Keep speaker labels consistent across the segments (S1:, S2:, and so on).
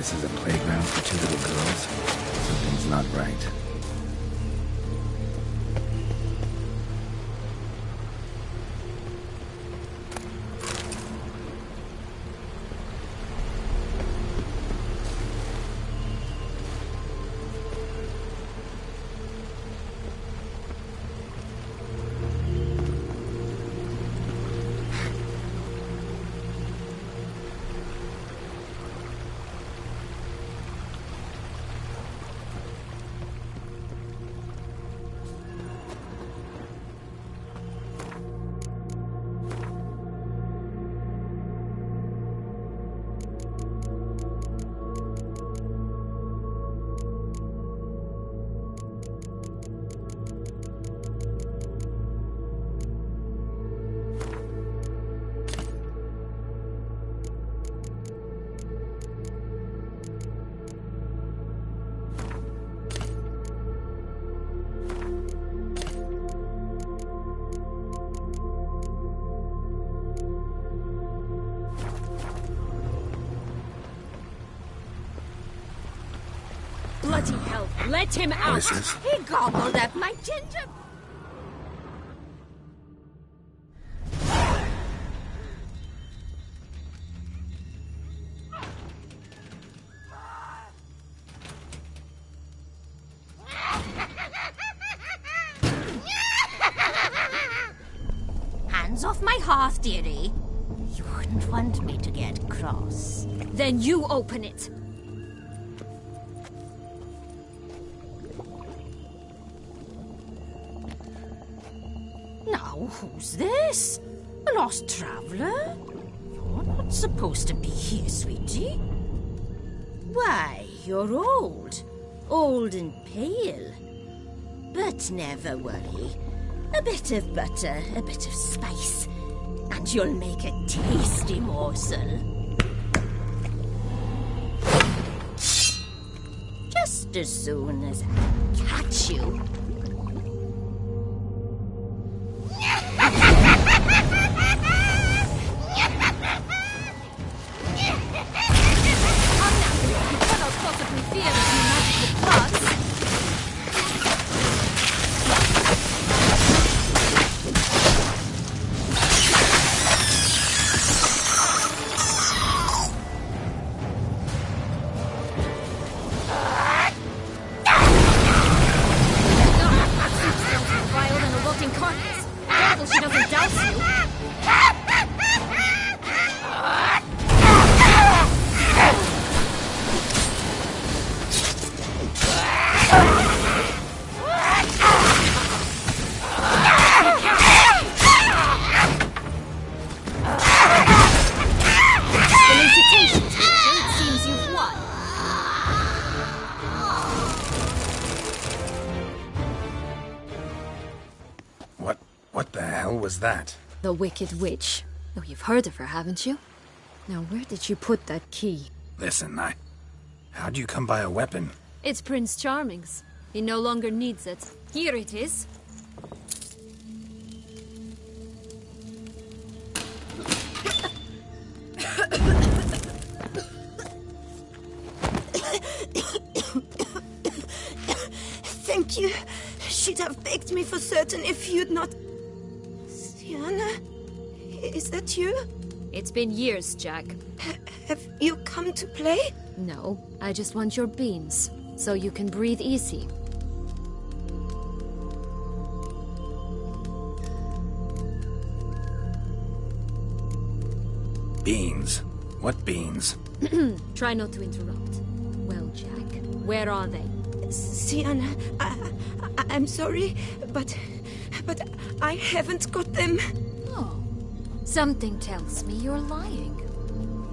S1: this is a playground for two little girls, something's not right.
S2: Bloody hell, let him out!
S1: What is this?
S2: He gobbled up my ginger...
S3: Hands off my hearth, dearie. You wouldn't want me to get cross.
S2: Then you open it.
S3: Now, who's this? A lost traveler? You're not supposed to be here, sweetie. Why, you're old. Old and pale. But never worry. A bit of butter, a bit of spice, and you'll make a tasty morsel. Just as soon as I catch you.
S1: What the hell was that?
S2: The Wicked Witch. Oh, you've heard of her, haven't you? Now, where did you put that key?
S1: Listen, how'd you come by a weapon?
S2: It's Prince Charming's. He no longer needs it. Here it is.
S4: Thank you. She'd have begged me for certain if you'd not... Sienna? Is that you?
S2: It's been years, Jack.
S4: Have you come to play?
S2: No, I just want your beans, so you can breathe easy.
S1: Beans? What beans?
S2: Try not to interrupt. Well, Jack, where are they?
S4: Sienna, I'm sorry, but I haven't got them.
S2: Oh, something tells me you're lying.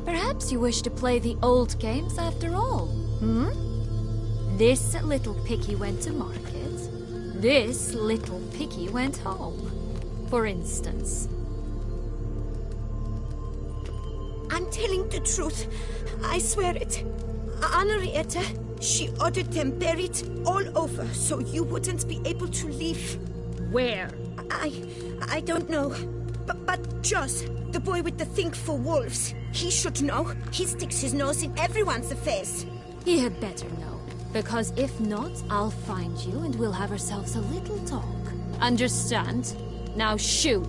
S2: Perhaps you wish to play the old games after all, This little piggy went to market. This little piggy went home, for instance.
S4: I'm telling the truth. I swear it. Henrietta, she ordered them buried all over so you wouldn't be able to leave.
S2: Where?
S4: I don't know. But Joss, the boy with the thing for wolves, He should know. He sticks his nose in everyone's affairs.
S2: He had better know. Because if not, I'll find you and we'll have ourselves a little talk. Understand? Now shoot!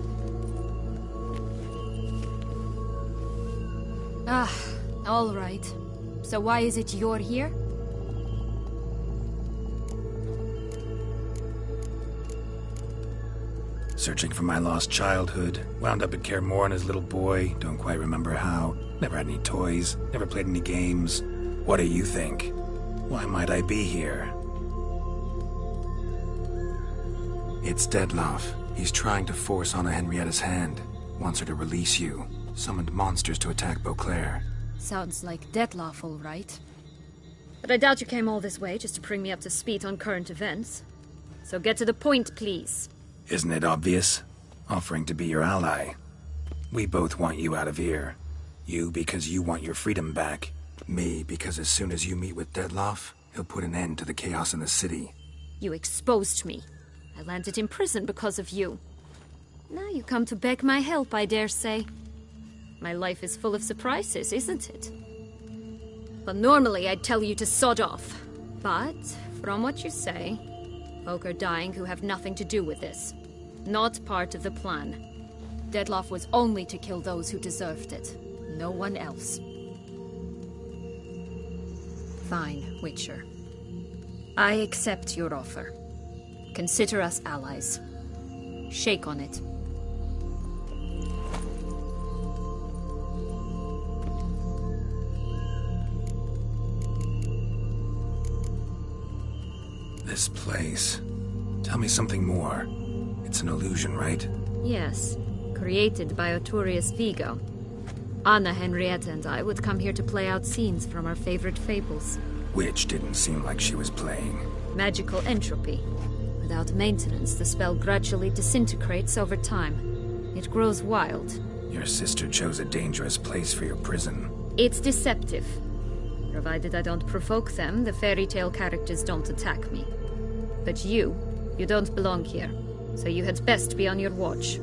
S2: Ah, all right. So why is it you're here?
S1: Searching for my lost childhood. Wound up at Kaer Morhen as a little boy. Don't quite remember how. Never had any toys. Never played any games. What do you think? Why might I be here? It's Dettlaff. He's trying to force Anna Henrietta's hand. Wants her to release you. Summoned monsters to attack Beauclair.
S2: Sounds like Dettlaff, all right. But I doubt you came all this way just to bring me up to speed on current events. So get to the point, please.
S1: Isn't it obvious? Offering to be your ally. We both want you out of here. You because you want your freedom back. Me because as soon as you meet with Dettlaff, he'll put an end to the chaos in the city.
S2: You exposed me. I landed in prison because of you. Now you come to beg my help, I dare say. My life is full of surprises, isn't it? Well, normally I'd tell you to sod off. But, from what you say, folk are dying who have nothing to do with this. Not part of the plan. Dettlaff was only to kill those who deserved it. No one else. Fine, Witcher. I accept your offer. Consider us allies. Shake on it.
S1: This place. Tell me something more. It's an illusion, right?
S2: Yes, created by Arturius Vigo. Anna Henrietta and I would come here to play out scenes from our favorite fables.
S1: Which didn't seem like she was playing.
S2: Magical entropy. Without maintenance, the spell gradually disintegrates over time. It grows wild.
S1: Your sister chose a dangerous place for your prison.
S2: It's deceptive. Provided I don't provoke them, the fairy tale characters don't attack me. But you don't belong here. So you had best be on your watch.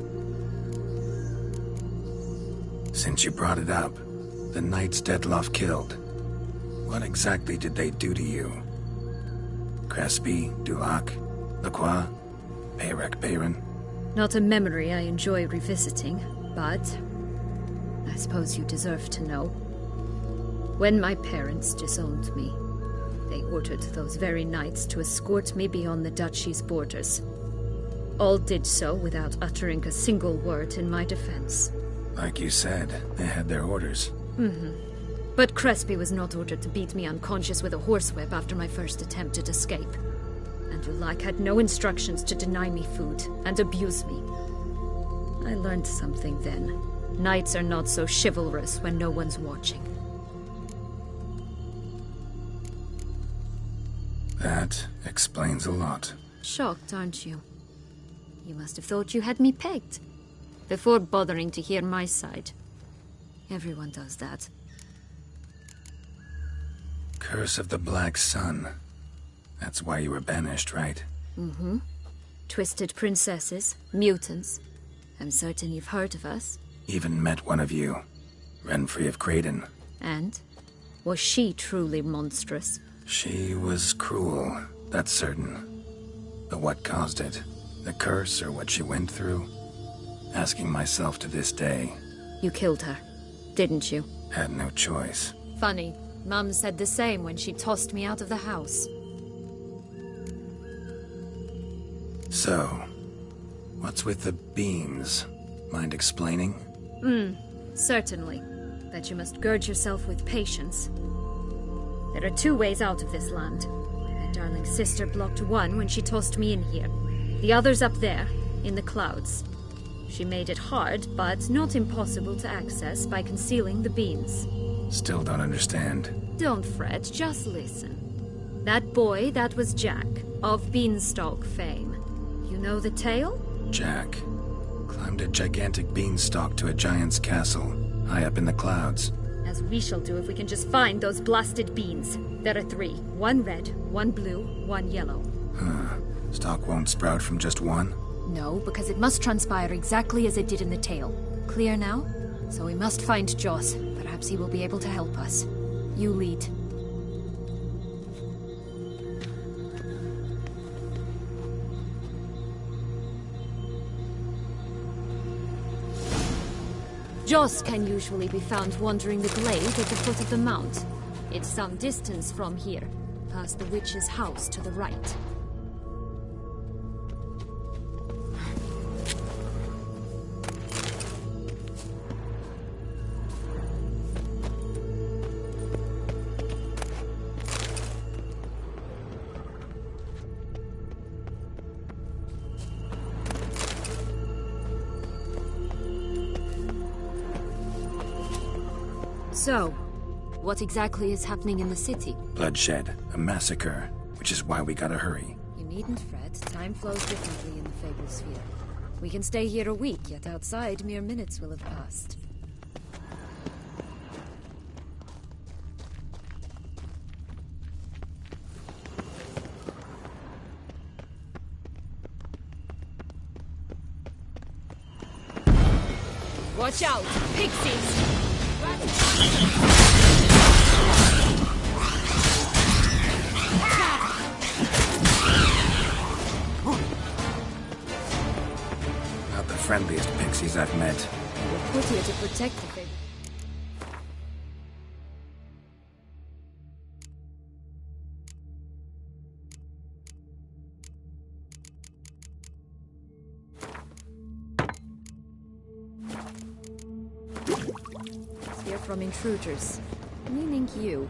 S1: Since you brought it up, the knights Dettlaff killed. What exactly did they do to you? Crespi, Dulac, Lacroix, Peyrac Bayron?
S2: Not a memory I enjoy revisiting, but I suppose you deserve to know. When my parents disowned me, they ordered those very knights to escort me beyond the duchy's borders. All did so without uttering a single word in my defense.
S1: Like you said, they had their orders.
S2: But Crespi was not ordered to beat me unconscious with a horsewhip after my first attempt at escape. And Dulac had no instructions to deny me food and abuse me. I learned something then. Knights are not so chivalrous when no one's watching.
S1: That explains a lot.
S2: Shocked, aren't you? You must have thought you had me pegged. Before bothering to hear my side. Everyone does that.
S1: Curse of the Black Sun. That's why you were banished, right?
S2: Twisted princesses, mutants. I'm certain you've heard of us.
S1: Even met one of you. Renfrey of Creighton.
S2: And? Was she truly monstrous?
S1: She was cruel, that's certain. But what caused it? The curse or what she went through? Asking myself to this day.
S2: You killed her, didn't you?
S1: Had no choice.
S2: Funny. Mum said the same when she tossed me out of the house.
S1: So, what's with the beans? Mind explaining?
S2: Certainly. But you must gird yourself with patience. There are two ways out of this land. My darling sister blocked one when she tossed me in here. The other's up there, in the clouds. She made it hard, but not impossible to access by concealing the beans.
S1: Still don't understand.
S2: Don't fret, just listen. That boy, that was Jack, of Beanstalk fame. You know the tale?
S1: Jack climbed a gigantic beanstalk to a giant's castle, high up in the clouds.
S2: As we shall do if we can just find those blasted beans. There are 3. 1 red, 1 blue, 1 yellow.
S1: Stalk won't sprout from just one?
S2: No, because it must transpire exactly as it did in the tale. Clear now? So we must find Joss. Perhaps Perhaps he will be able to help us. You lead. Joss can usually be found wandering the glade at the foot of the mount. It's some distance from here, past the witch's house to the right. So, what exactly is happening in the city?
S1: Bloodshed, a massacre, which is why we gotta hurry.
S2: You needn't fret. Time flows differently in the Fable Sphere. We can stay here a week, yet outside mere minutes will have passed. Watch out! Pixies!
S1: Not the friendliest pixies I've met.
S2: We're put here to protect the Fable. Hear from intruders, meaning you.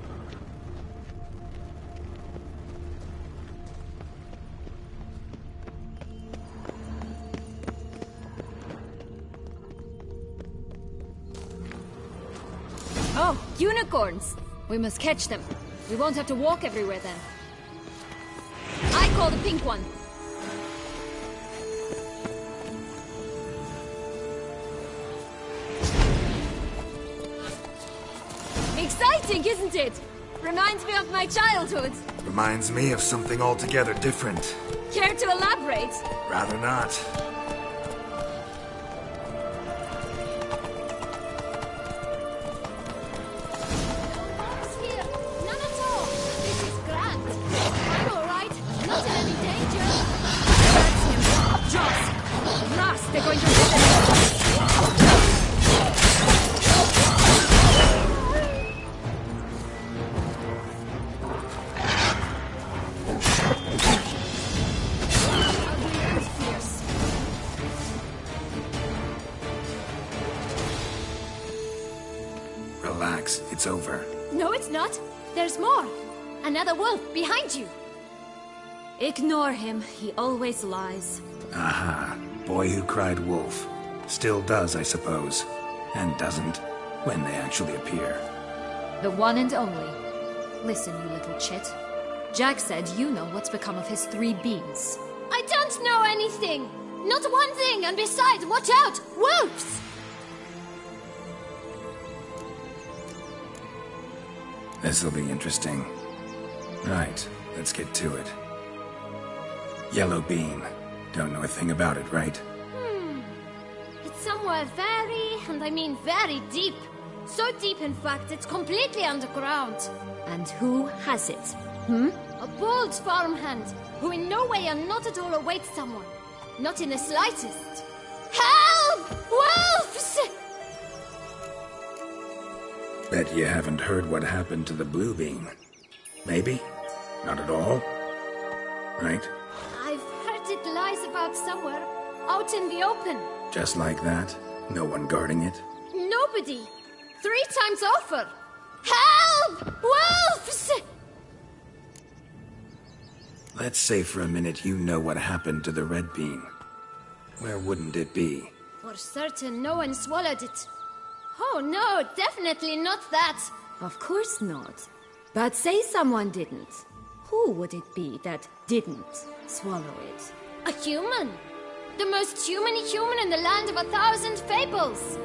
S2: Oh, unicorns! We must catch them. We won't have to walk everywhere then. I call the pink one. Exciting, isn't it? Reminds me of my childhood.
S1: Reminds me of something altogether different.
S2: Care to elaborate?
S1: Rather not.
S2: Here, none at all. This is grand. I'm all right. Not in any danger. That's him. Joss. Last, they're going to hit him.
S1: Relax, it's over.
S2: No, it's not. There's more. Another wolf behind you. Ignore him. He always lies.
S1: Aha. Boy who cried wolf. Still does, I suppose. And doesn't, when they actually appear.
S2: The one and only. Listen, you little chit. Jack said you know what's become of his 3 beans. I don't know anything! Not one thing, and besides, watch out! Wolves!
S1: This'll be interesting. Right, let's get to it. Yellow bean. Don't know a thing about it, right?
S2: It's somewhere very, and I mean very deep. So deep, in fact, it's completely underground. And who has it? A bold farmhand, who in no way and not at all awaits someone. Not in the slightest. Help! Wolves!
S1: Bet you haven't heard what happened to the blue bean. Maybe? Not at all? Right?
S2: I've heard it lies about somewhere, out in the open.
S1: Just like that? No one guarding it?
S2: Nobody. 3 times over. Help! Wolves!
S1: Let's say for a minute you know what happened to the red bean. Where wouldn't it be?
S2: For certain, no one swallowed it. Oh no, definitely not that. Of course not. But say someone didn't. Who would it be that didn't swallow it? A human. The most humany human in the land of 1,000 fables.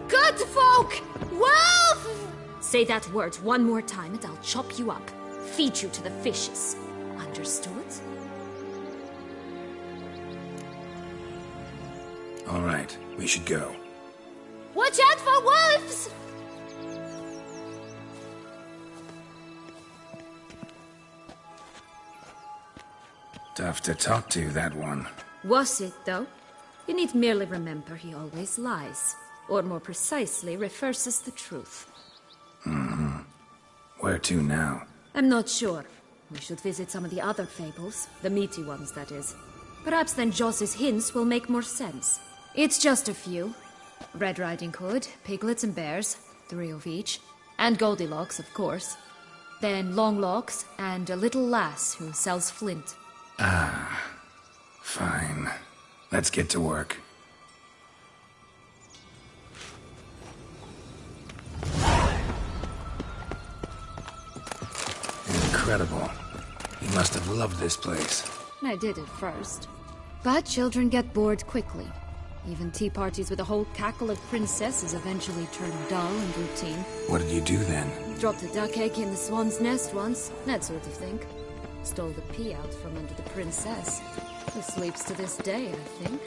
S2: Good folk! Wolf! Say that word one more time and I'll chop you up. Feed you to the fishes. Understood?
S1: All right, we should go.
S2: Watch out for wolves!
S1: Tough to talk to, that one.
S2: Was it, though? You need merely remember he always lies. Or more precisely, reverses the truth.
S1: Mm-hmm. Where to now?
S2: I'm not sure. We should visit some of the other fables. The meaty ones, that is. Perhaps then Joss's hints will make more sense. It's just a few. Red Riding Hood, piglets and bears, 3 of each. And Goldilocks, of course. Then Longlocks, and a little lass who sells flint.
S1: Ah, fine. Let's get to work. Incredible. You must have loved this place.
S2: I did at first. But children get bored quickly. Even tea parties with a whole cackle of princesses eventually turn dull and routine.
S1: What did you do then?
S2: Dropped a duck egg in the swan's nest once, that sort of thing. Stole the pea out from under the princess. Who sleeps to this day, I think.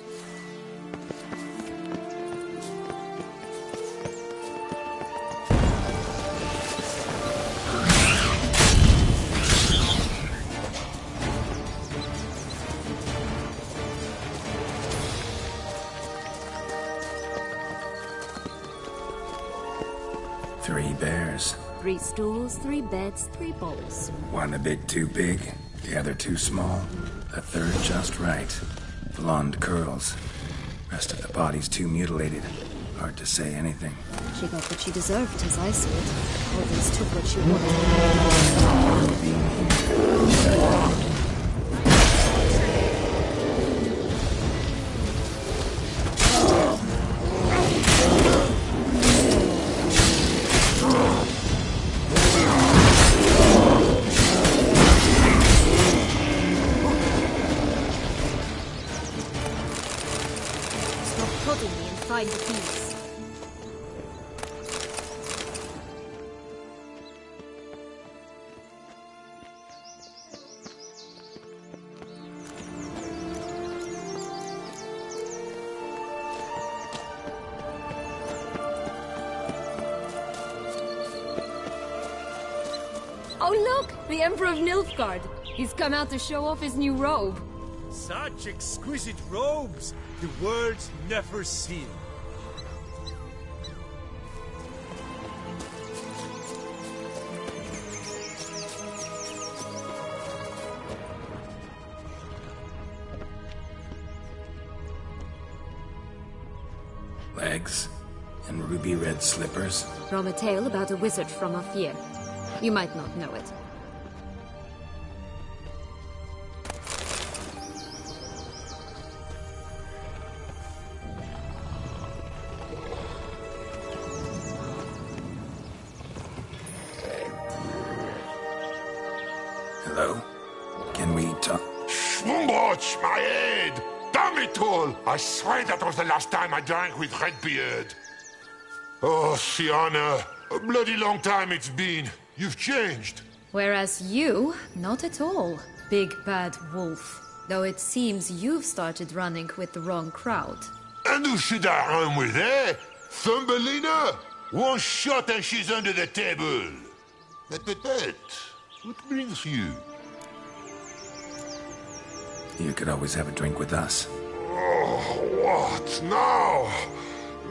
S1: Three bears.
S2: 3 stools, 3 beds, 3 bowls.
S1: One a bit too big, the other too small, the third just right. Blonde curls. Rest of the body's too mutilated. Hard to say anything.
S2: She got what she deserved, as I see it. Always took what she wanted.
S1: Being here.
S2: Find the peace. Oh look! The Emperor of Nilfgaard! He's come out to show off his new robe.
S5: Such exquisite robes, the world's never seen.
S1: Legs and ruby red slippers.
S2: From a tale about a wizard from Ophir. You might not know it.
S1: Hello? Can we talk?
S6: Schmumbotch, my head! Damn it all! I swear that was the last time I drank with Redbeard. Oh, Sienna, a bloody long time it's been. You've changed.
S2: Whereas you, not at all, big bad wolf. Though it seems you've started running with the wrong crowd.
S6: And who should I run with, eh? Thumbelina? One shot and she's under the table. But, what brings you?
S1: You could always have a drink with us.
S6: Oh, what now?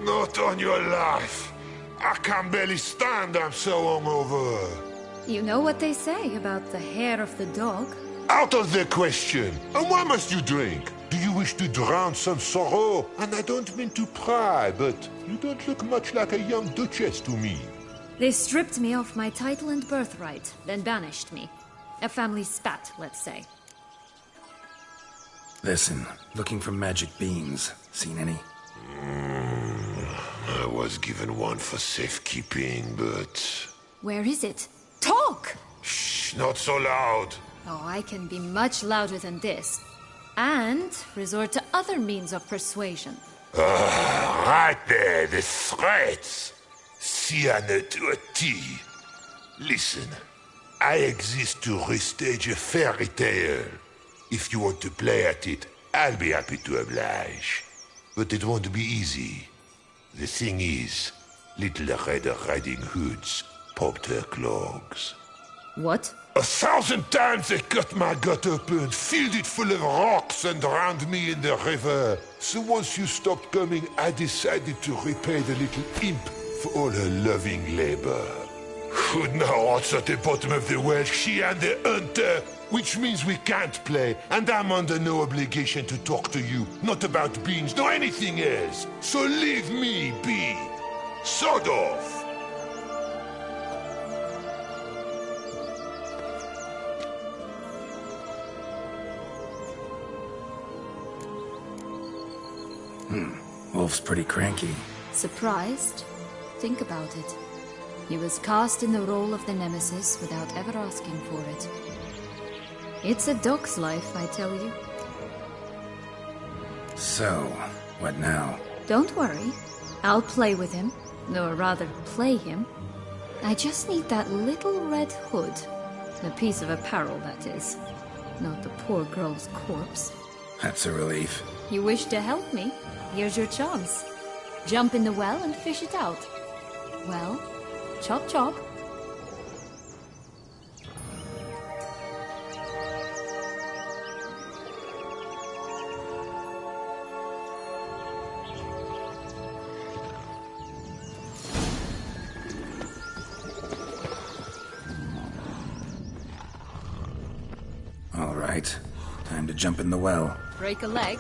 S6: Not on your life. I can barely stand, I'm so hungover.
S2: You know what they say about the hair of the dog?
S6: Out of the question. And why must you drink? Do you wish to drown some sorrow? And I don't mean to pry, but you don't look much like a young duchess to me.
S2: They stripped me of my title and birthright, then banished me. A family spat, let's say.
S1: Listen, looking for magic beans. Seen any?
S6: I was given one for safekeeping, but...
S2: Where is it? Talk!
S6: Shh, not so loud.
S2: Oh, I can be much louder than this. And resort to other means of persuasion.
S6: Right there, the threats. Sienna to a T. Listen, I exist to restage a fairy tale. If you want to play at it, I'll be happy to oblige. But it won't be easy. The thing is, little Red Riding Hoods popped her clogs.
S3: What?
S6: 1,000 times they cut my gut open, filled it full of rocks, and drowned me in the river. So once you stopped coming, I decided to repay the little imp for all her loving labor. Who now what's at the bottom of the well? She and the hunter, which means we can't play, and I'm under no obligation to talk to you, not about beans, nor anything else. So leave me be. Sod off.
S1: Wolf's pretty cranky.
S2: Surprised? Think about it. He was cast in the role of the Nemesis without ever asking for it. It's a dog's life, I tell you.
S1: So, what now?
S2: Don't worry. I'll play with him. Or rather, play him. I just need that little red hood. A piece of apparel, that is. Not the poor girl's corpse.
S1: That's a relief.
S2: You wish to help me? Here's your chance. Jump in the well and fish it out. Well, chop chop.
S1: All right. Time to jump in the well.
S2: Break a leg.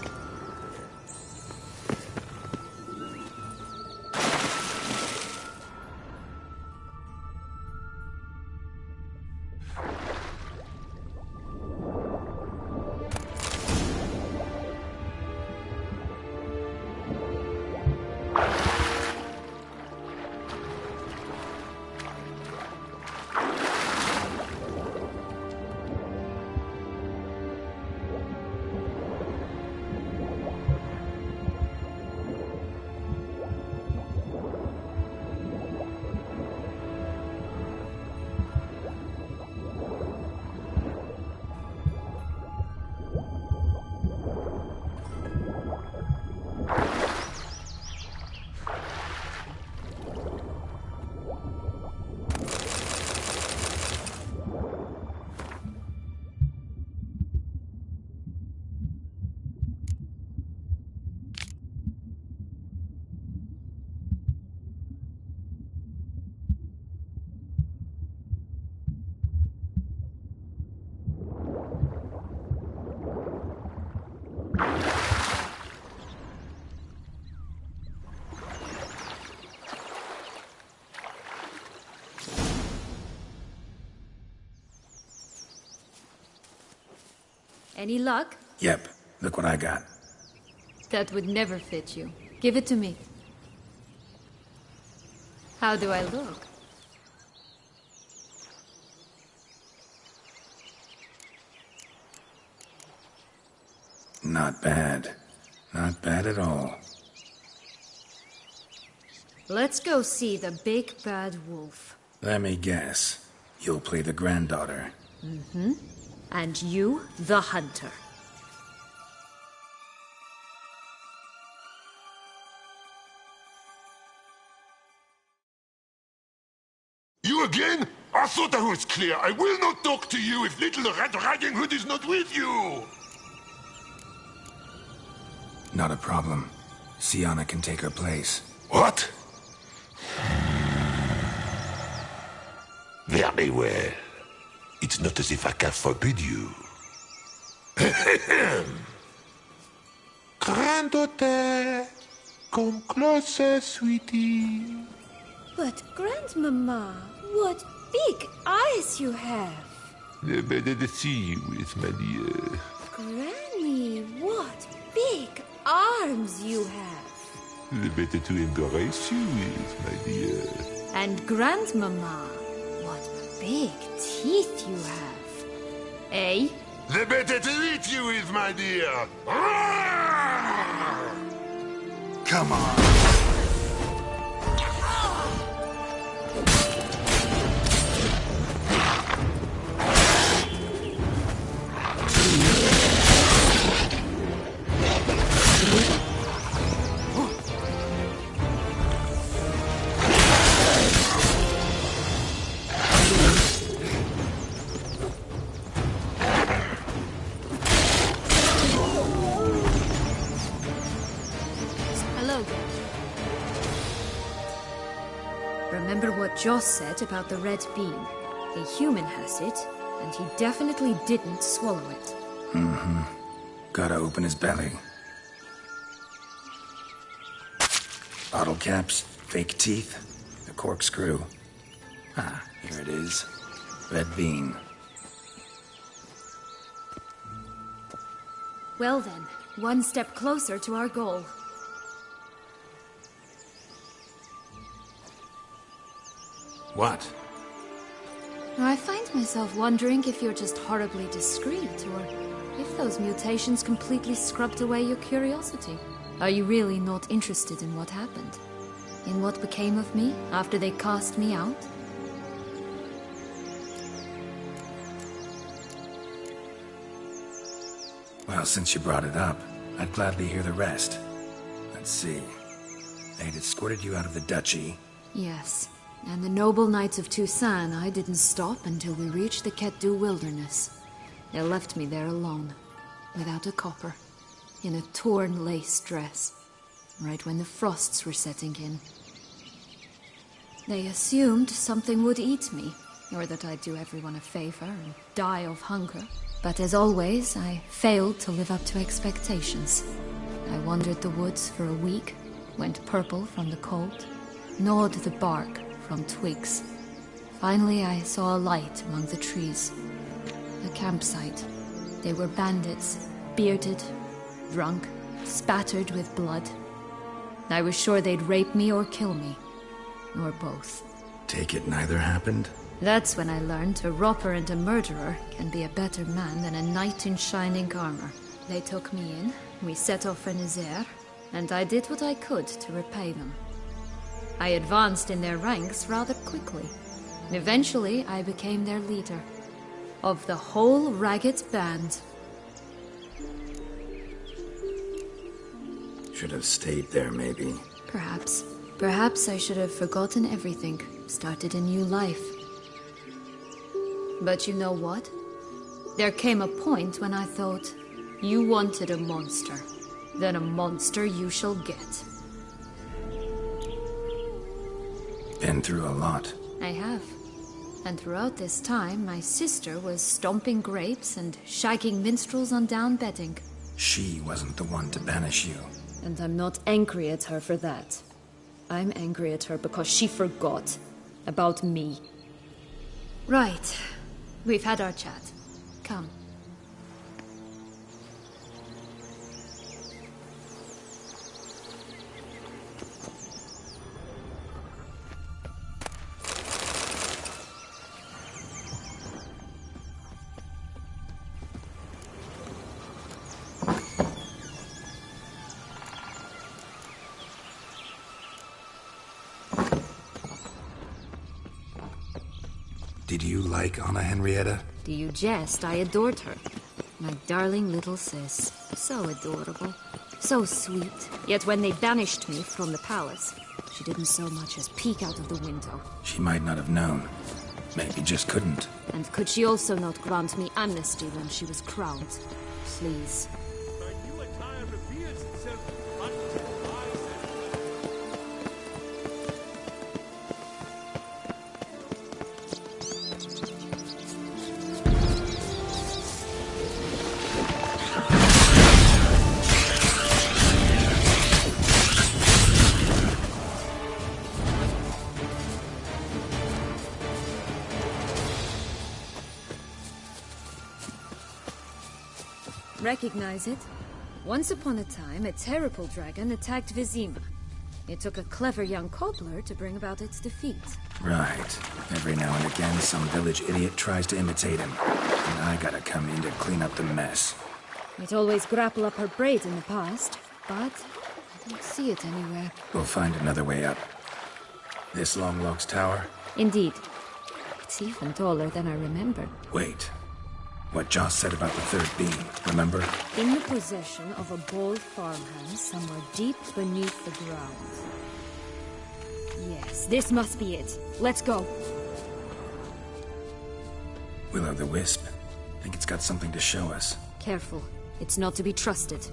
S2: Any luck?
S1: Yep. Look what I got.
S2: That would never fit you. Give it to me. How do I look?
S1: Not bad. Not bad at all.
S2: Let's go see the big bad wolf.
S1: Let me guess. You'll play the granddaughter.
S3: Mm-hmm. And you, the hunter.
S6: You again? I thought I was clear. I will not talk to you if little Red Riding Hood is not with you.
S1: Not a problem. Sienna can take her place.
S6: What? Very well. It's not as if I can forbid you. Granddaughter, come closer, sweetie.
S4: But, Grandmama, what big eyes you have.
S6: The better to see you with, my dear.
S4: Granny, what big arms you have.
S6: The better to embrace you with, my dear.
S2: And Grandmama, what big teeth you have. Eh?
S6: The better to eat you with, my dear.
S1: Come on.
S2: Joss said about the red bean. A human has it, and he definitely didn't swallow it.
S1: Mm-hmm. Gotta open his belly. Bottle caps, fake teeth, a corkscrew. Ah, here it is. Red bean.
S2: Well then, one step closer to our goal.
S1: What?
S2: I find myself wondering if you're just horribly discreet, or if those mutations completely scrubbed away your curiosity. Are you really not interested in what happened? In what became of me after they cast me out?
S1: Well, since you brought it up, I'd gladly hear the rest. Let's see. They'd escorted you out of the duchy.
S2: Yes. And the noble knights of Toussaint, I didn't stop until we reached the Ketdu wilderness. They left me there alone, without a copper, in a torn lace dress, right when the frosts were setting in. They assumed something would eat me, or that I'd do everyone a favor and die of hunger. But as always, I failed to live up to expectations. I wandered the woods for a week, went purple from the cold, gnawed the bark from twigs. Finally, I saw a light among the trees. A campsite. They were bandits, bearded, drunk, spattered with blood. I was sure they'd rape me or kill me. Or both.
S1: Take it neither happened?
S2: That's when I learned a robber and a murderer can be a better man than a knight in shining armor. They took me in, we set off for Nazaire, and I did what I could to repay them. I advanced in their ranks rather quickly. Eventually, I became their leader. Of the whole ragged band.
S1: Should have stayed there, maybe.
S2: Perhaps. Perhaps I should have forgotten everything, started a new life. But you know what? There came a point when I thought, you wanted a monster. Then a monster you shall get.
S1: Been through a lot.
S2: I have. And throughout this time, my sister was stomping grapes and shagging minstrels on down bedding.
S1: She wasn't the one to banish you.
S2: And I'm not angry at her for that. I'm angry at her because she forgot about me. Right. We've had our chat. Come.
S1: Did you like Anna Henrietta?
S2: Do you jest? I adored her. My darling little sis. So adorable. So sweet. Yet when they banished me from the palace, she didn't so much as peek out of the window.
S1: She might not have known. Maybe just couldn't.
S2: And could she also not grant me amnesty when she was crowned? Please.
S5: My new attire reveals itself unto the eyes
S2: Recognize it? Once upon a time, a terrible dragon attacked Vizima. It took a clever young cobbler to bring about its defeat.
S1: Right. Every now and again, some village idiot tries to imitate him. And I gotta come in to clean up the mess.
S2: It always grapple up her braid in the past, but I don't see it anywhere.
S1: We'll find another way up. This Longlock's tower?
S2: Indeed. It's even taller than I remembered.
S1: Wait. What Joss said about the third beam, remember?
S2: In the possession of a bold farmhand somewhere deep beneath the ground. Yes, this must be it. Let's go.
S1: Will-o'-the-Wisp. Think it's got something to show us.
S2: Careful. It's not to be trusted.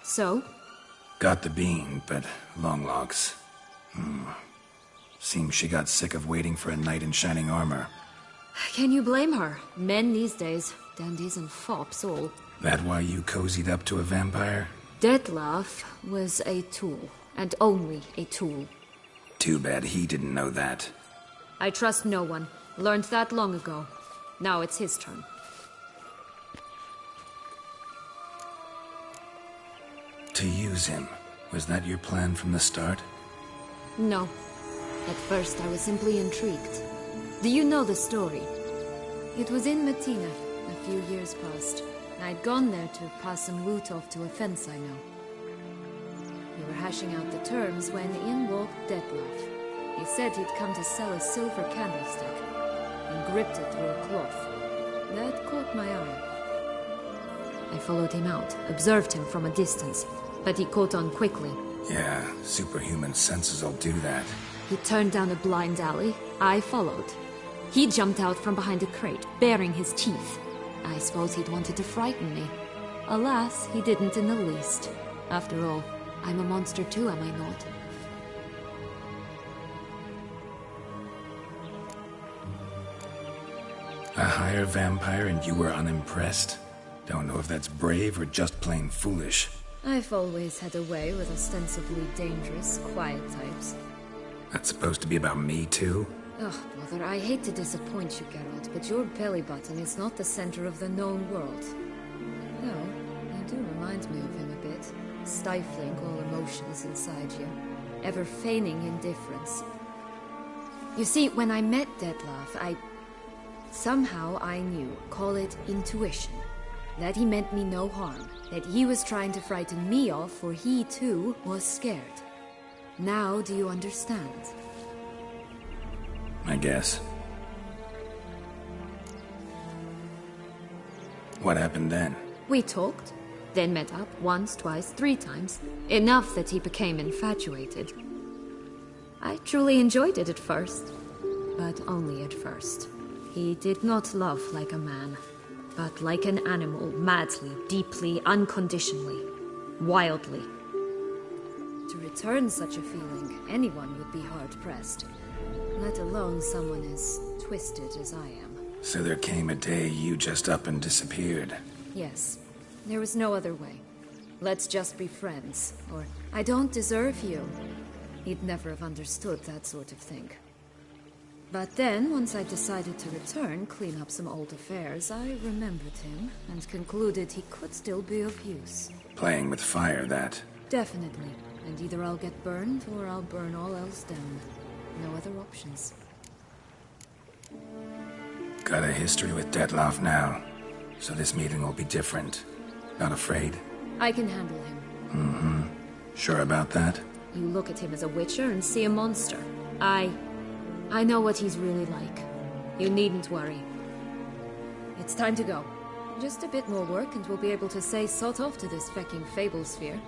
S2: So?
S1: Got the bean, but long locks. Seems she got sick of waiting for a knight in shining armor.
S2: Can you blame her? Men these days, dandies and fops all.
S1: That why you cozied up to a vampire?
S2: Detlef was a tool, and only a tool.
S1: Too bad he didn't know that.
S2: I trust no one. Learned that long ago. Now it's his turn.
S1: To use him. Was that your plan from the start?
S2: No. At first I was simply intrigued. Do you know the story? It was in Matina, a few years past. I'd gone there to pass some loot off to a fence I know. We were hashing out the terms when in walked Detlef. He said he'd come to sell a silver candlestick, and gripped it through a cloth. That caught my eye. I followed him out, observed him from a distance, but he caught on quickly.
S1: Yeah, superhuman senses will do that.
S2: He turned down a blind alley. I followed. He jumped out from behind a crate, baring his teeth. I suppose he'd wanted to frighten me. Alas, he didn't in the least. After all, I'm a monster too, am I not?
S1: A higher vampire and you were unimpressed? Don't know if that's brave or just plain foolish.
S2: I've always had a way with ostensibly dangerous, quiet types.
S1: That's supposed to be about me too?
S2: Ugh, brother, I hate to disappoint you, Geralt, but your belly button is not the center of the known world. No, you do remind me of him a bit, stifling all emotions inside you, ever feigning indifference. You see, when I met Detlef, somehow I knew, call it intuition, that he meant me no harm, that he was trying to frighten me off, for he too was scared. Now do you understand?
S1: I guess. What happened then?
S2: We talked, then met up once, twice, 3 times. Enough that he became infatuated. I truly enjoyed it at first, but only at first. He did not love like a man, but like an animal, madly, deeply, unconditionally, wildly. To return such a feeling, anyone would be hard-pressed, let alone someone as twisted as I am.
S1: So there came a day you just up and disappeared.
S2: Yes. There was no other way. Let's just be friends, or I don't deserve you. He'd never have understood that sort of thing. But then, once I decided to return, clean up some old affairs, I remembered him and concluded he could still be of use.
S1: Playing with fire, that.
S2: Definitely. And either I'll get burned, or I'll burn all else down. No other options.
S1: Got a history with Detlef now, so this meeting will be different. Not afraid?
S2: I can handle him.
S1: Mm-hmm. Sure about that?
S2: You look at him as a witcher and see a monster. I know what he's really like. You needn't worry. It's time to go. Just a bit more work and we'll be able to say sod off to this fecking fable sphere.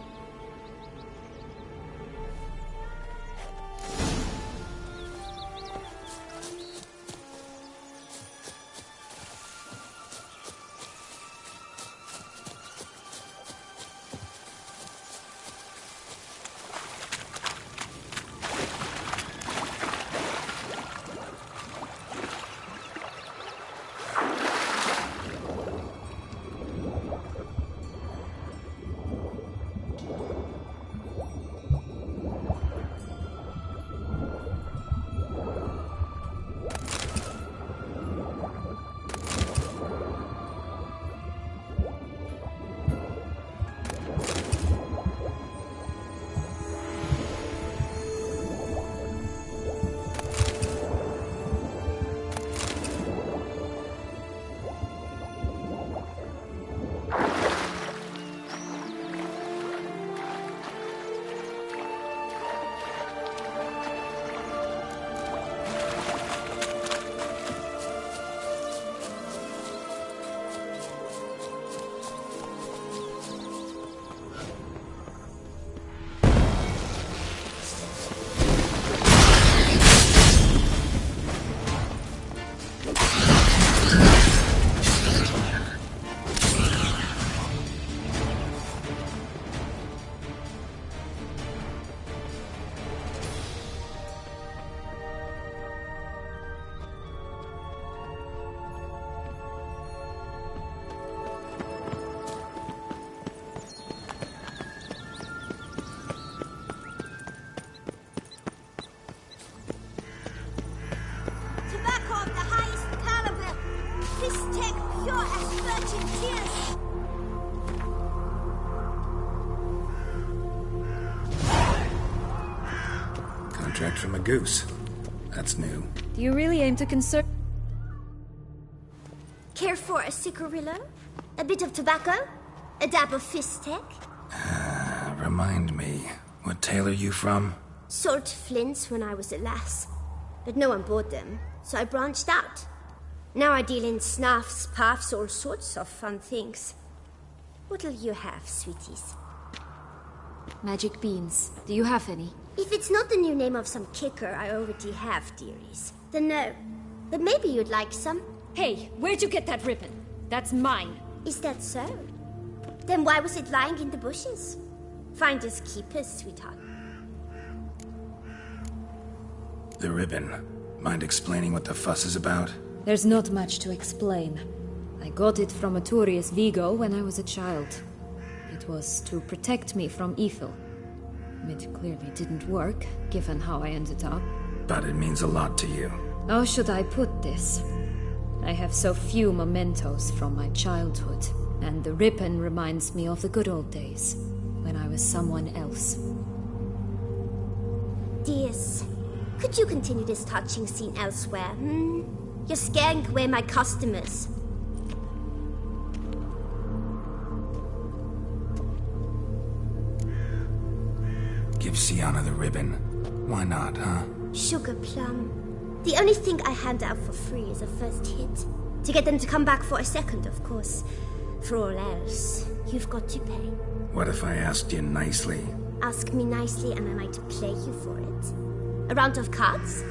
S1: Contract from a goose. That's new.
S2: Do you really aim to conserve?
S4: Care for a cigarillo? A bit of tobacco? A dab of fistek?
S1: Remind me, what tale are you from?
S4: Sold flints when I was a lass, but no one bought them, so I branched out. Now I deal in snuffs, puffs, all sorts of fun things. What'll you have, sweeties?
S2: Magic beans. Do you have any?
S4: If it's not the new name of some kicker I already have, dearies, then no. But maybe you'd like some.
S2: Hey, where'd you get that ribbon? That's mine.
S4: Is that so? Then why was it lying in the bushes? Finders keepers, sweetheart.
S1: The ribbon. Mind explaining what the fuss is about?
S2: There's not much to explain. I got it from Arturius Vigo when I was a child. It was to protect me from evil. It clearly didn't work, given how I ended up.
S1: But it means a lot to you.
S2: How should I put this? I have so few mementos from my childhood, and the ribbon reminds me of the good old days, when I was someone else.
S4: Dears, could you continue this touching scene elsewhere, You're scaring away my customers.
S1: Give Sienna the ribbon. Why not, huh?
S4: Sugar plum. The only thing I hand out for free is a first hit. To get them to come back for a second, of course. For all else, you've got to pay.
S1: What if I asked you nicely?
S4: Ask me nicely and I might play you for it. A round of cards?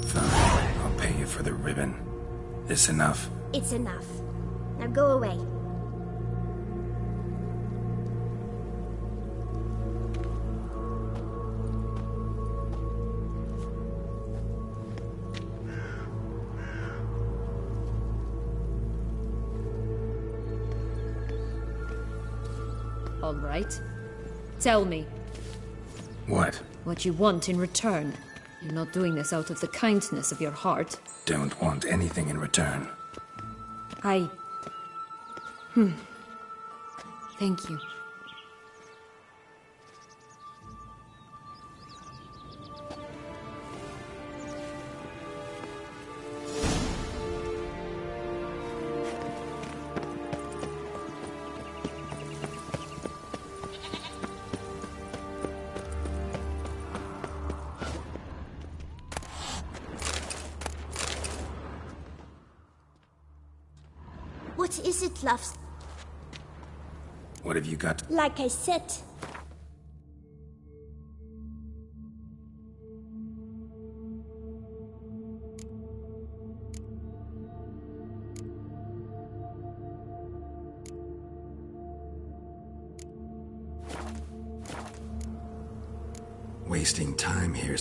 S1: Fine, I'll pay you for the ribbon. This enough?
S4: It's enough. Now go away.
S2: All right. Tell me.
S1: What?
S2: What you want in return. You're not doing this out of the kindness of your heart.
S1: Don't want anything in return.
S2: Thank you.
S4: What is it, loves?
S1: What have you got?
S4: Like I said.
S1: Wasting time here.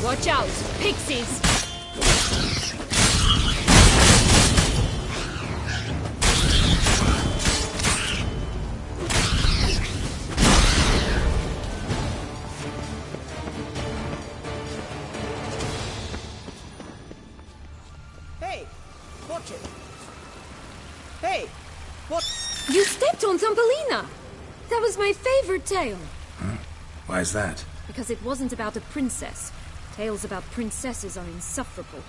S2: Watch out! Pixies!
S7: Hey! Watch it! Hey! What?
S2: You stepped on Thumbelina! That was my favorite tale.
S1: Huh? Why's that?
S2: Because it wasn't about a princess. Tales about princesses are insufferable.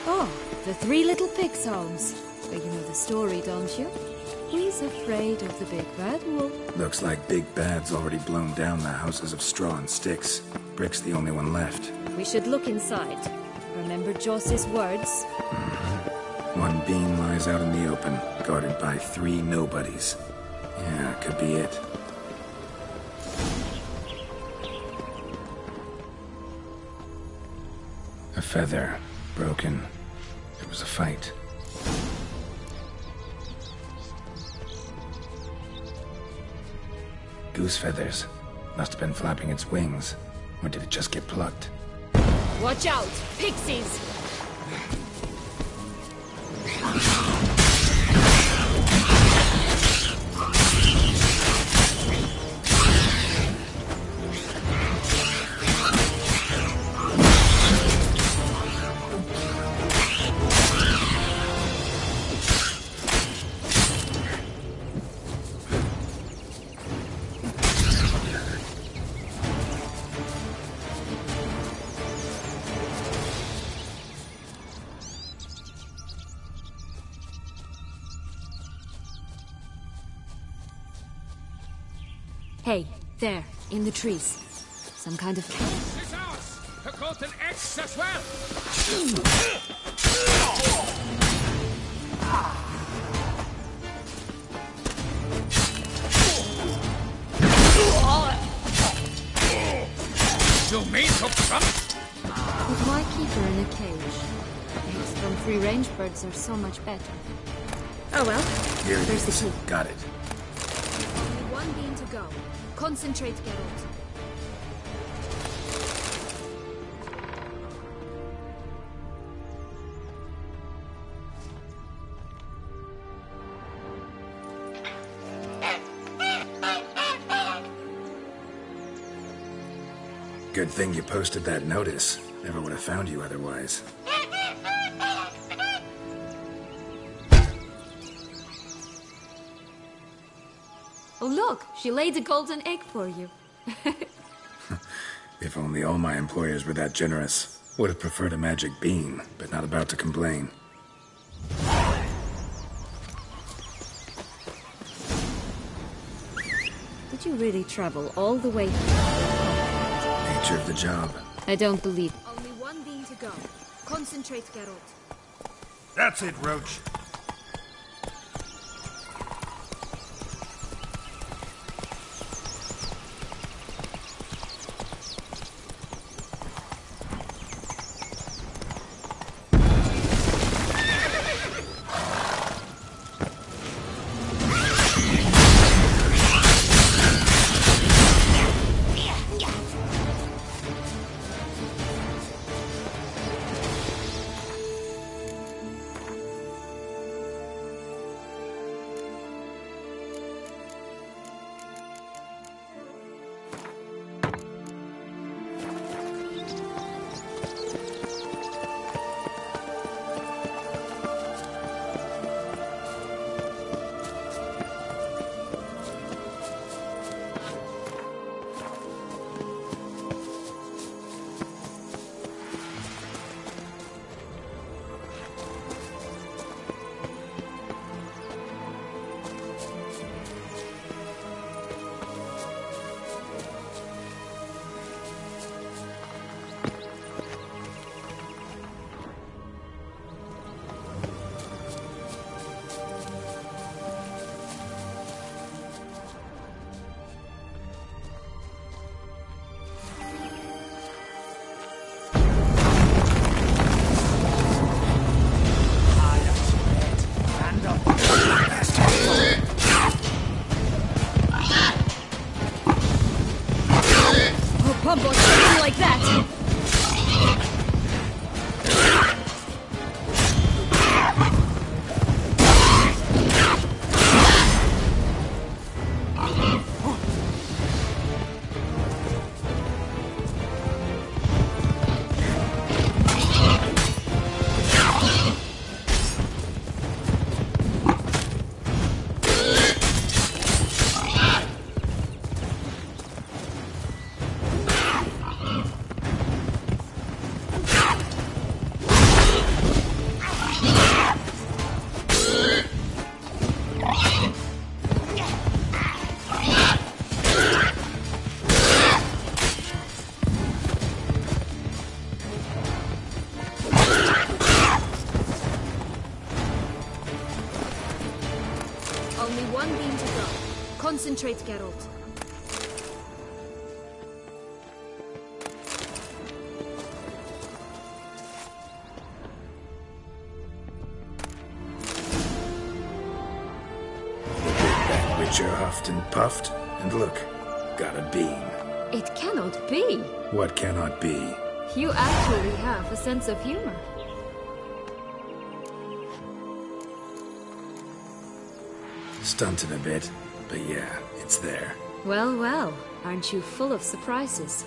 S2: Oh, the Three Little Pigs songs. But you know the story, don't you? He's afraid of the big bad wolf.
S1: Looks like Big Bad's already blown down the houses of straw and sticks. Brick's the only one left.
S2: We should look inside. Remember Joss's words?
S1: One beam lies out in the open, guarded by 3 nobodies. Yeah, could be it. A feather. Broken. There was a fight. Goose feathers. Must have been flapping its wings. Or did it just get plucked?
S2: Watch out! Pixies! Hey, there, in the trees. Some kind of cat.
S5: This house!
S8: golden eggs as well! You mean to come?
S2: But why keep her in a cage? Eggs from free-range birds are so much better.
S4: Oh well.
S1: Here it
S2: There's the
S1: is.
S2: key.
S1: Got it.
S2: Only one bean to go. Concentrate, Geralt.
S1: Good thing you posted that notice. Never would have found you otherwise.
S2: Oh look, she laid a golden egg for you.
S1: If only all my employers were that generous. Would have preferred a magic bean, but not about to complain.
S2: Did you really travel all the way here?
S1: Nature of the job.
S2: I don't believe. Only one bean to go. Concentrate, Geralt.
S5: That's it, Roach.
S2: Like that! Only one bean to go. Concentrate, Geralt.
S1: Witcher huffed and puffed, and look, got a bean.
S2: It cannot be.
S1: What cannot be?
S2: You actually have a sense of humor.
S1: Stunted a bit, but yeah, it's there.
S2: Well, well, aren't you full of surprises?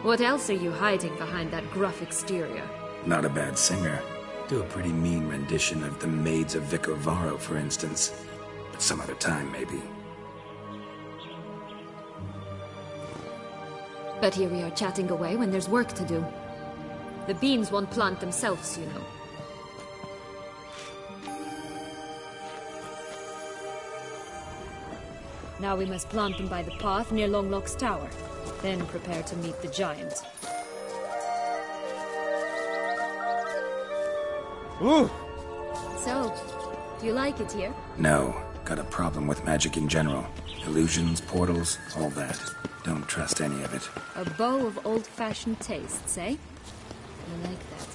S2: What else are you hiding behind that gruff exterior?
S1: Not a bad singer. Do a pretty mean rendition of The Maids of Vicovaro, for instance. But some other time, maybe.
S2: But here we are chatting away when there's work to do. The beans won't plant themselves, you know. Now we must plant them by the path near Longlock's tower. Then prepare to meet the giant.
S5: Ooh!
S2: So, do you like it here?
S1: No. Got a problem with magic in general. Illusions, portals, all that. Don't trust any of it.
S2: A bow of old-fashioned tastes, eh? I like that.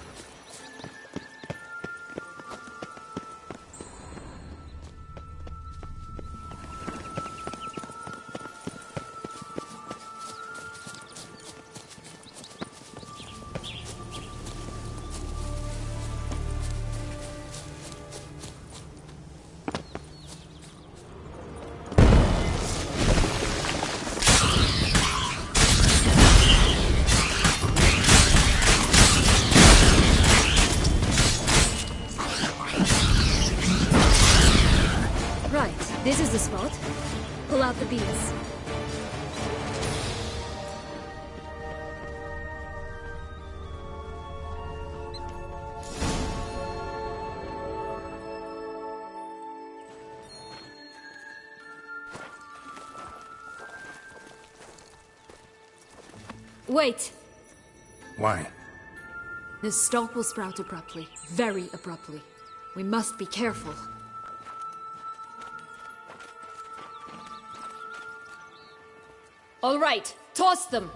S2: This is the spot. Pull out the beads. Wait!
S1: Why?
S2: The stalk will sprout abruptly. Very abruptly. We must be careful. All right, toss them!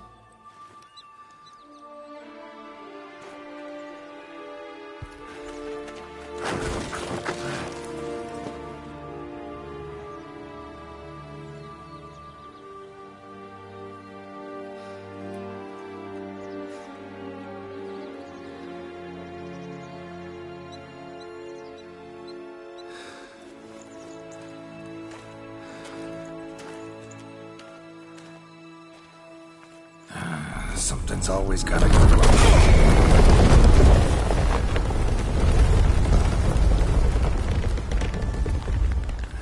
S1: Something's always gotta go wrong.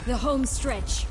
S2: The home stretch.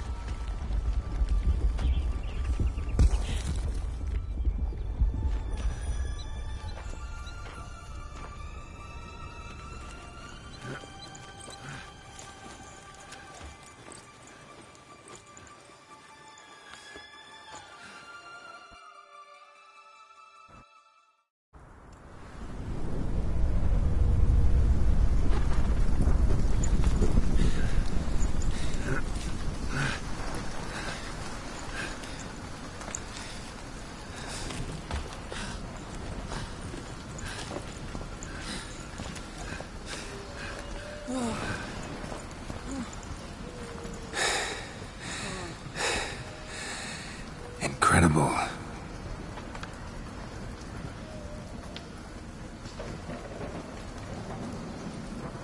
S1: Incredible.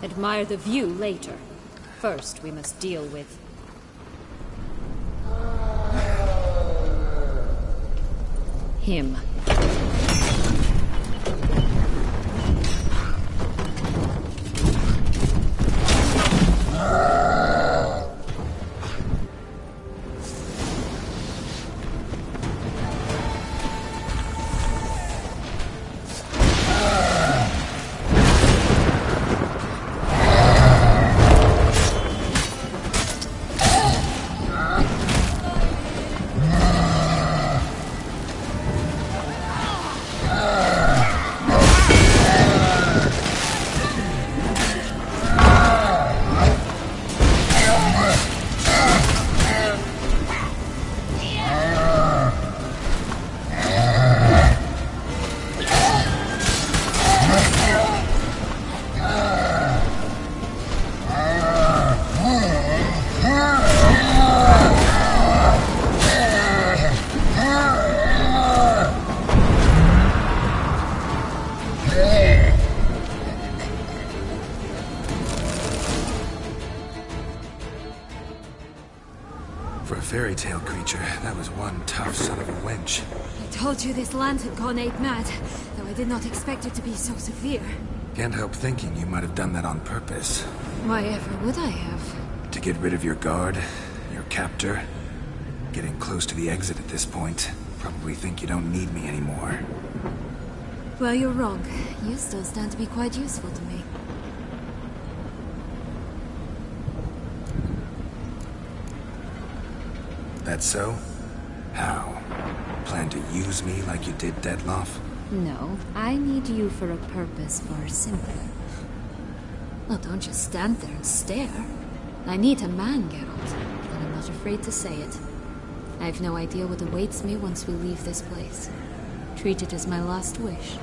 S2: Admire the view later. First, we must deal with... him.
S1: For a fairy tale creature, that was one tough son of a wench.
S2: I told you this land had gone ape mad, though I did not expect it to be so severe.
S1: Can't help thinking you might have done that on purpose.
S2: Why ever would I have?
S1: To get rid of your guard, your captor. Getting close to the exit at this point. Probably think you don't need me anymore.
S2: Well, you're wrong. You still stand to be quite useful to me.
S1: That so? How? Plan to use me like you did Deadloff?
S2: No, I need you for a purpose far simpler. Well, don't just stand there and stare. I need a man, Geralt, and I'm not afraid to say it. I have no idea what awaits me once we leave this place. Treat it as my last wish.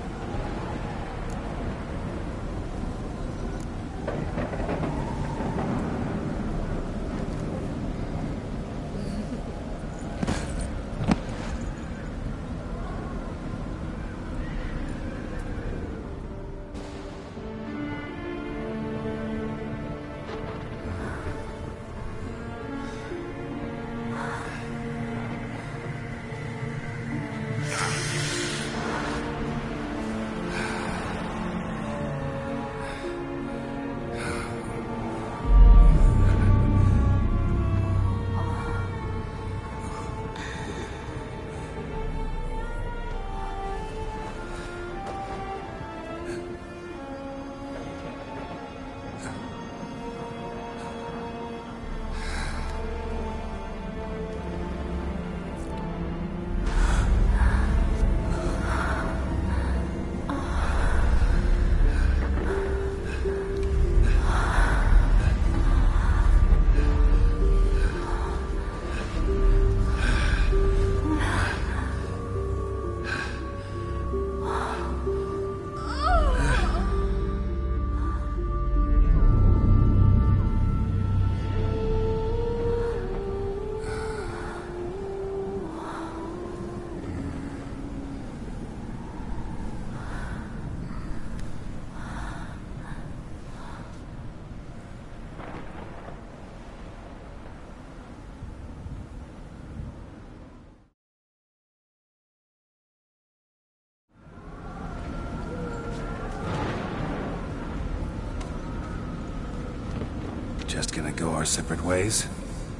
S1: Just gonna go our separate ways?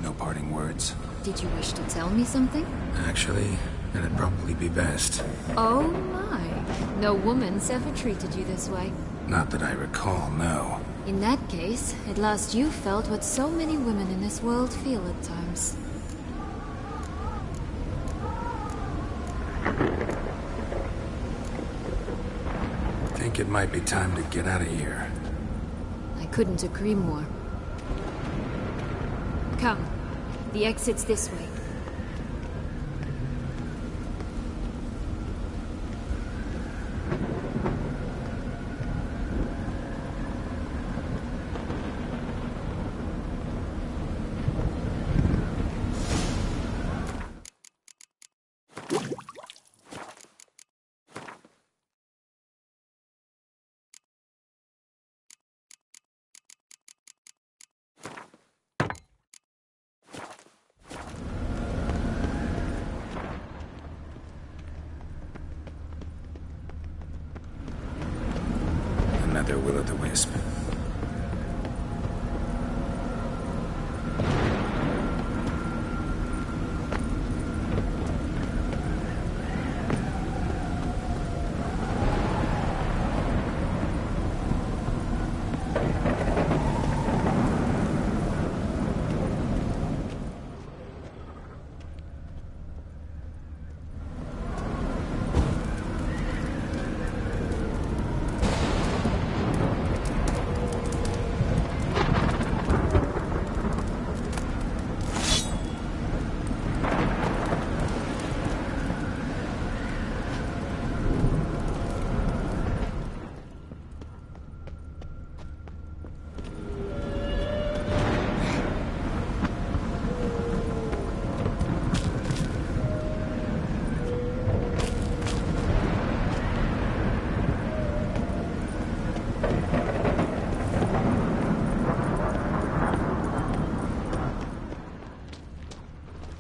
S1: No parting words?
S2: Did you wish to tell me something?
S1: Actually, that'd probably be best.
S2: Oh my. No woman's ever treated you this way.
S1: Not that I recall, no.
S2: In that case, at last you felt what so many women in this world feel at times.
S1: Think it might be time to get out of here.
S2: I couldn't agree more. Come. The exit's this way.
S1: Another will-o'-the-wisp.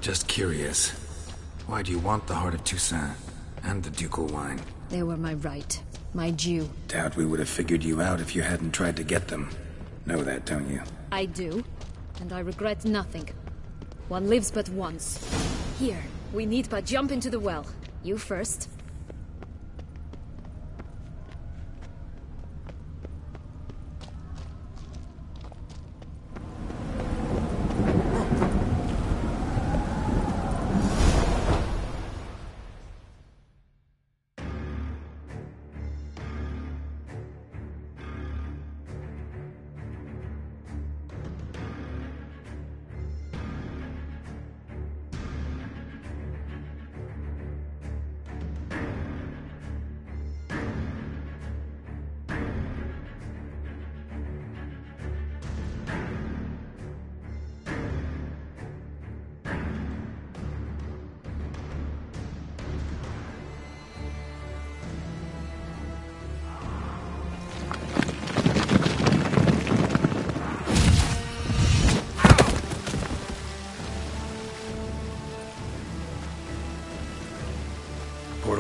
S1: Just curious. Why do you want the Heart of Toussaint and the ducal wine?
S2: They were my right. My due.
S1: Doubt we would have figured you out if you hadn't tried to get them. Know that, don't you?
S2: I do. And I regret nothing. One lives but once. Here, we need but jump into the well. You first.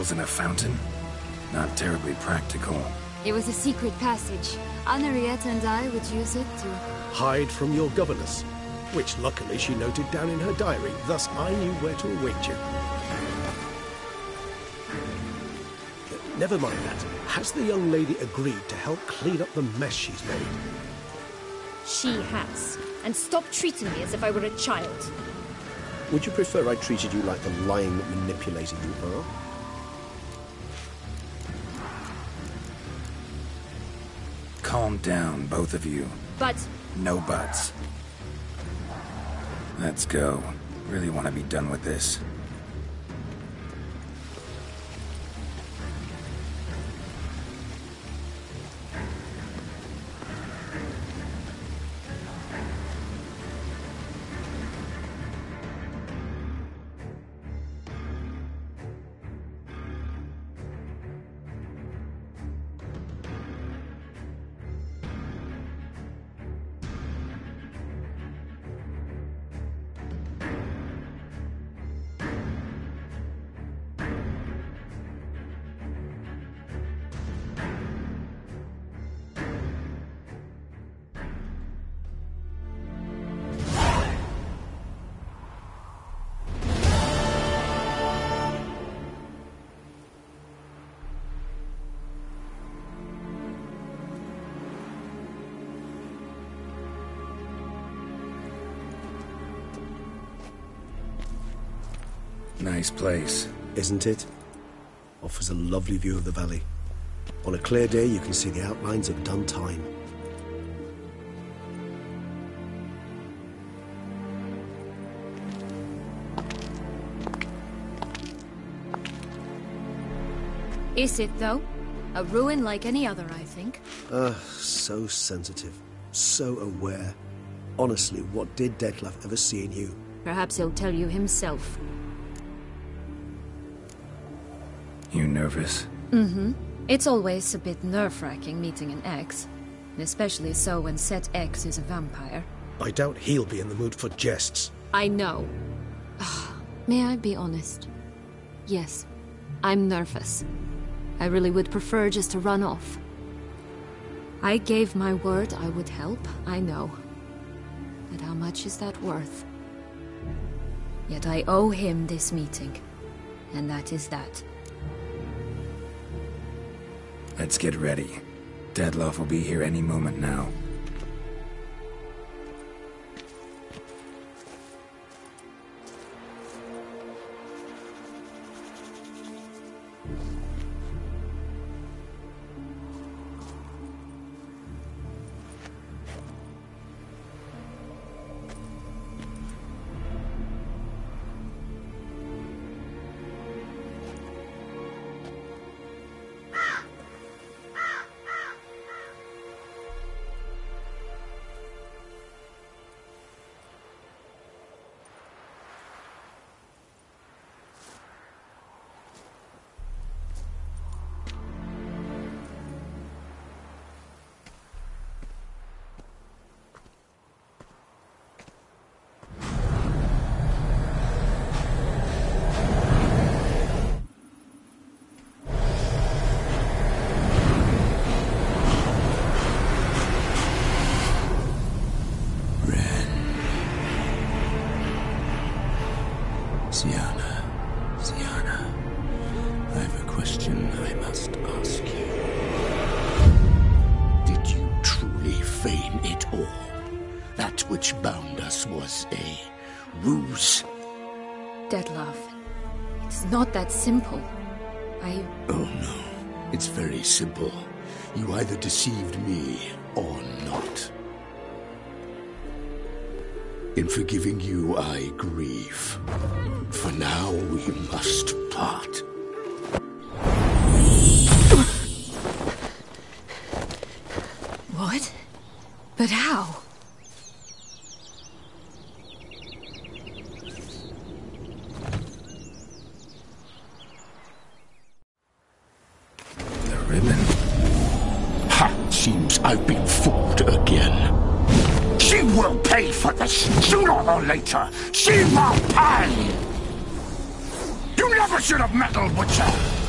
S1: seals in a fountain? Not terribly practical.
S2: It was a secret passage. Henriette and I would use it to...
S9: hide from your governess, which luckily she noted down in her diary, thus I knew where to await you. Never mind that. Has the young lady agreed to help clean up the mess she's made?
S10: She has. And stop treating me as if I were a child.
S9: Would you prefer I treated you like the lying manipulator you are?
S1: Calm down, both of you.
S10: But...
S1: No buts. Let's go. Really want to be done with this. Nice place.
S9: Isn't it? Offers a lovely view of the valley. On a clear day, you can see the outlines of done time.
S2: Is it, though? A ruin like any other, I think.
S9: So sensitive. So aware. Honestly, what did Detlef ever see in you?
S2: Perhaps he'll tell you himself.
S1: You nervous?
S2: Mm-hmm. It's always a bit nerve-wracking meeting an ex. Especially so when said ex is a vampire.
S9: I doubt he'll be in the mood for jests.
S2: I know. May I be honest? Yes, I'm nervous. I really would prefer just to run off. I gave my word I would help, I know. But how much is that worth? Yet I owe him this meeting. And that is that.
S1: Let's get ready. Detlef will be here any moment now. Sienna, I have a question I must ask you.
S11: Did you truly feign it all? That which bound us was a ruse?
S2: Detlef, it's not that simple.
S11: Oh no, it's very simple. You either deceived me or not. In forgiving you, I grieve. For now, we must part.
S2: What? But how?
S1: The ribbon.
S11: Ha! Seems I've been fooled again. She will pay for this, sooner or later. She will pay! You never should have meddled with her!